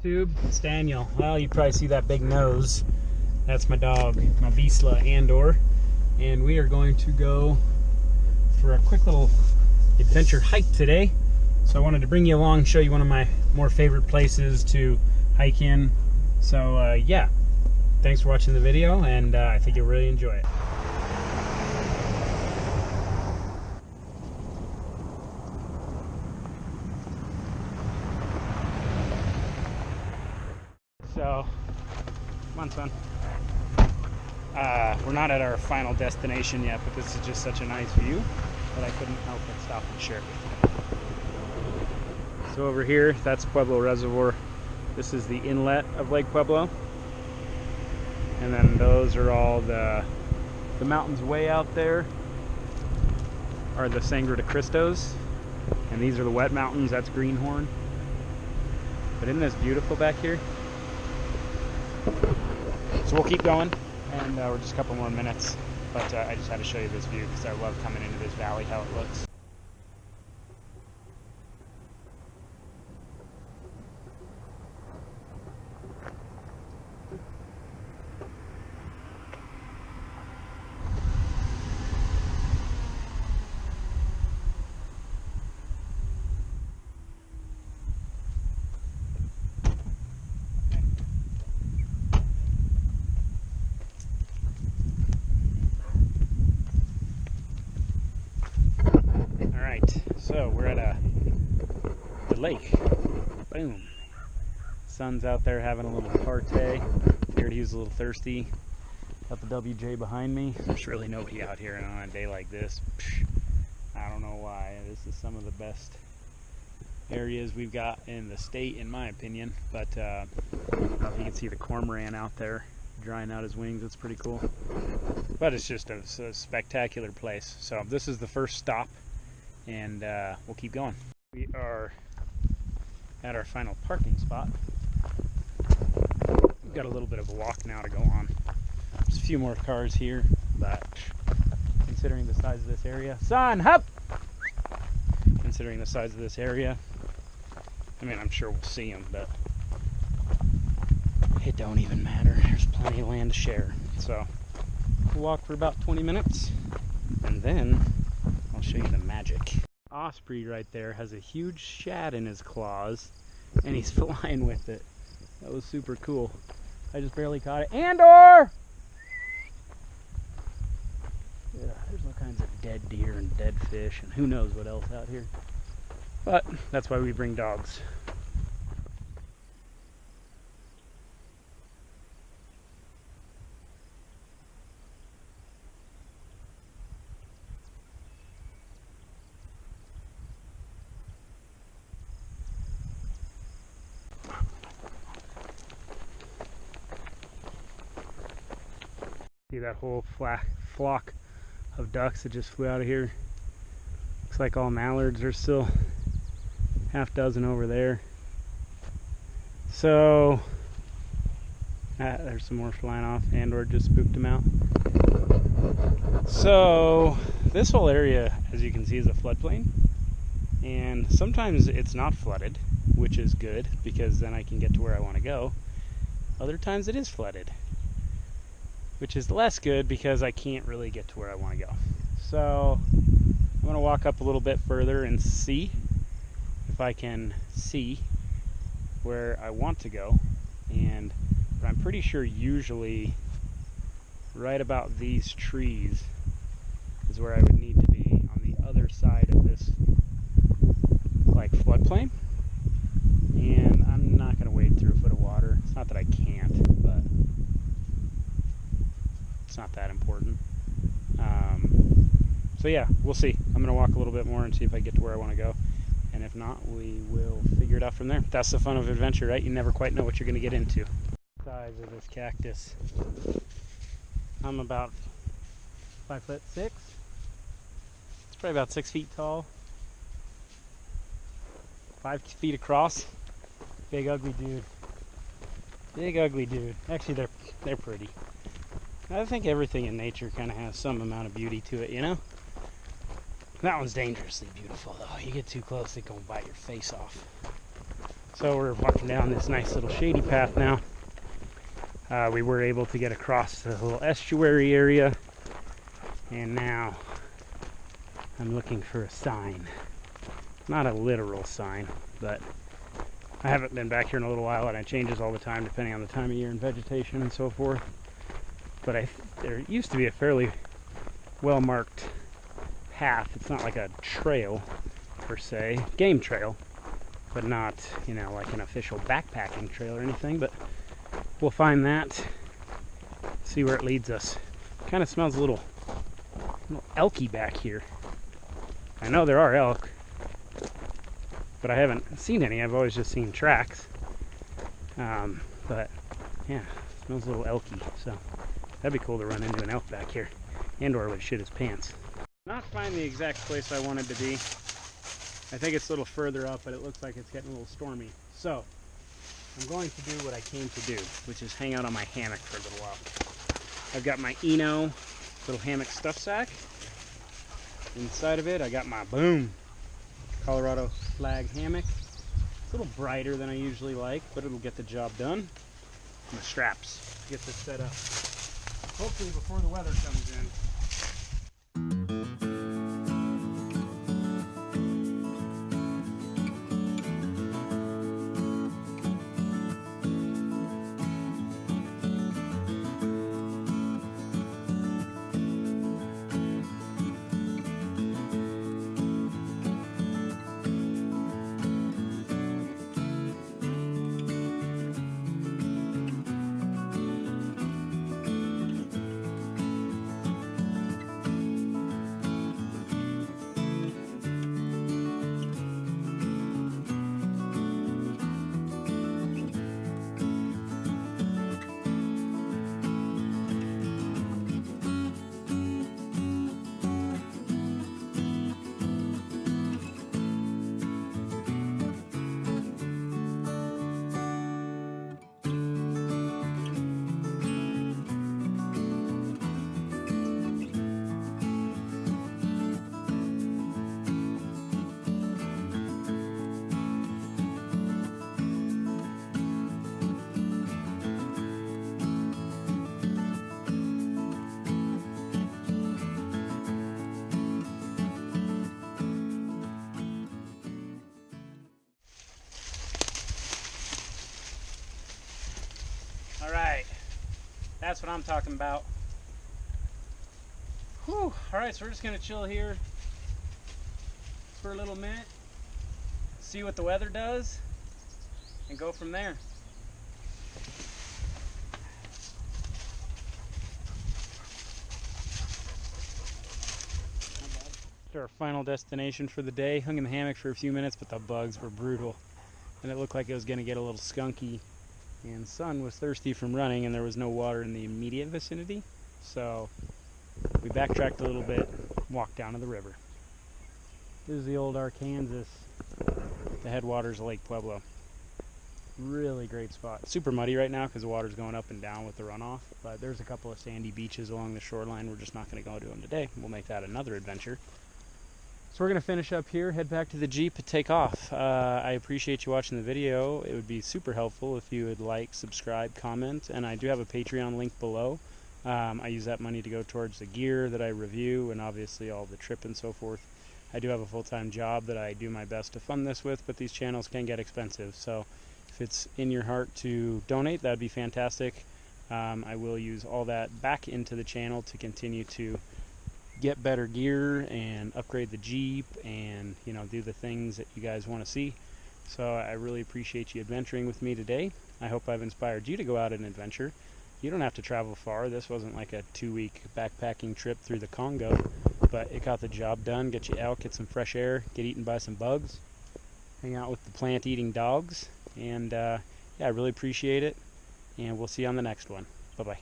YouTube, it's Daniel. Well, you probably see that big nose. That's my dog, my Vizsla Andor. And we are going to go for a quick little adventure hike today. So I wanted to bring you along, show you one of my more favorite places to hike in. So yeah, thanks for watching the video, and I think you'll really enjoy it. So, come on, son. We're not at our final destination yet, but this is just such a nice view that I couldn't help but stop and share it with you. So over here, that's Pueblo Reservoir. This is the inlet of Lake Pueblo. And then those are all the mountains way out there are the Sangre de Cristos. And these are the wet mountains, that's Greenhorn. But isn't this beautiful back here? So we'll keep going, and we're just a couple more minutes, but I just had to show you this view because I love coming into this valley, how it looks. So we're at the lake. Boom. Sun's out there having a little party. Figured he was a little thirsty. Got the WJ behind me. There's really nobody out here on a day like this. I don't know why. This is some of the best areas we've got in the state, in my opinion. But I don't know if you can see the cormorant out there drying out his wings. It's pretty cool. But it's just a spectacular place. So this is the first stop, and we'll keep going. We are at our final parking spot. We've got a little bit of a walk now to go on. There's a few more cars here, but considering the size of this area, son, hop! Considering the size of this area, I mean, I'm sure we'll see them, but it don't even matter. There's plenty of land to share. So we'll walk for about 20 minutes, and then I'll show you the magic. Osprey right there has a huge shad in his claws, and he's flying with it. That was super cool. I just barely caught it. Andor! Yeah, there's all kinds of dead deer and dead fish and who knows what else out here. But that's why we bring dogs. See that whole flock of ducks that just flew out of here? Looks like all mallards. There's still half dozen over there. So there's some more flying off. Andor just spooked them out. So this whole area, as you can see, is a floodplain, and sometimes it's not flooded, which is good because then I can get to where I want to go. Other times it is flooded, which is less good because I can't really get to where I want to go. So I'm going to walk up a little bit further and see if I can see where I want to go. But I'm pretty sure usually right about these trees is where I would need to be on the other side of this like floodplain. And I'm not going to wade through a foot of water. It's not that I can't, but it's not that important. So yeah, we'll see. I'm going to walk a little bit more and see if I get to where I want to go. And if not, we will figure it out from there. That's the fun of adventure, right? You never quite know what you're going to get into. The size of this cactus. I'm about 5'6". It's probably about 6 feet tall. 5 feet across. Big ugly dude. Big ugly dude. Actually, they're pretty. I think everything in nature kind of has some amount of beauty to it, you know? That one's dangerously beautiful, though. You get too close, it gonna bite your face off. So we're walking down this nice little shady path now. We were able to get across the little estuary area, and now I'm looking for a sign. Not a literal sign, but I haven't been back here in a little while, and it changes all the time depending on the time of year and vegetation and so forth. But there used to be a fairly well-marked path. It's not like a trail per se, game trail, but not, you know, like an official backpacking trail or anything. But we'll find that, see where it leads us. Kind of smells a little elky back here. I know there are elk, but I haven't seen any. I've always just seen tracks. But yeah, it smells a little elky, so that'd be cool to run into an elk back here. Andor would shit his pants. Not find the exact place I wanted to be. I think it's a little further up, but it looks like it's getting a little stormy. So I'm going to do what I came to do, which is hang out on my hammock for a little while. I've got my Eno little hammock stuff sack. Inside of it, I got my Boom Colorado flag hammock. It's a little brighter than I usually like, but it'll get the job done. My straps to get this set up. Hopefully before the weather comes in. Alright, that's what I'm talking about. Whew. Alright, so we're just going to chill here for a little minute, see what the weather does, and go from there. Our final destination for the day. Hung in the hammock for a few minutes, but the bugs were brutal, and it looked like it was going to get a little skunky. And Son was thirsty from running, and there was no water in the immediate vicinity, so we backtracked a little bit, walked down to the river. This is the old Arkansas, the headwaters of Lake Pueblo. Really great spot. Super muddy right now because the water's going up and down with the runoff, but there's a couple of sandy beaches along the shoreline. We're just not going to go to them today. We'll make that another adventure. So we're going to finish up here, head back to the Jeep, and take off. I appreciate you watching the video. It would be super helpful if you would like, subscribe, comment, and I do have a Patreon link below. I use that money to go towards the gear that I review and obviously all the trip and so forth. I do have a full-time job that I do my best to fund this with, but these channels can get expensive. So if it's in your heart to donate, that'd be fantastic. I will use all that back into the channel to continue to get better gear and upgrade the Jeep and, you know, do the things that you guys want to see. So I really appreciate you adventuring with me today. I hope I've inspired you to go out on an adventure. You don't have to travel far. This wasn't like a 2-week backpacking trip through the Congo, but it got the job done. Get you out, get some fresh air, get eaten by some bugs, hang out with the plant-eating dogs, and yeah, I really appreciate it, and we'll see you on the next one. Bye-bye.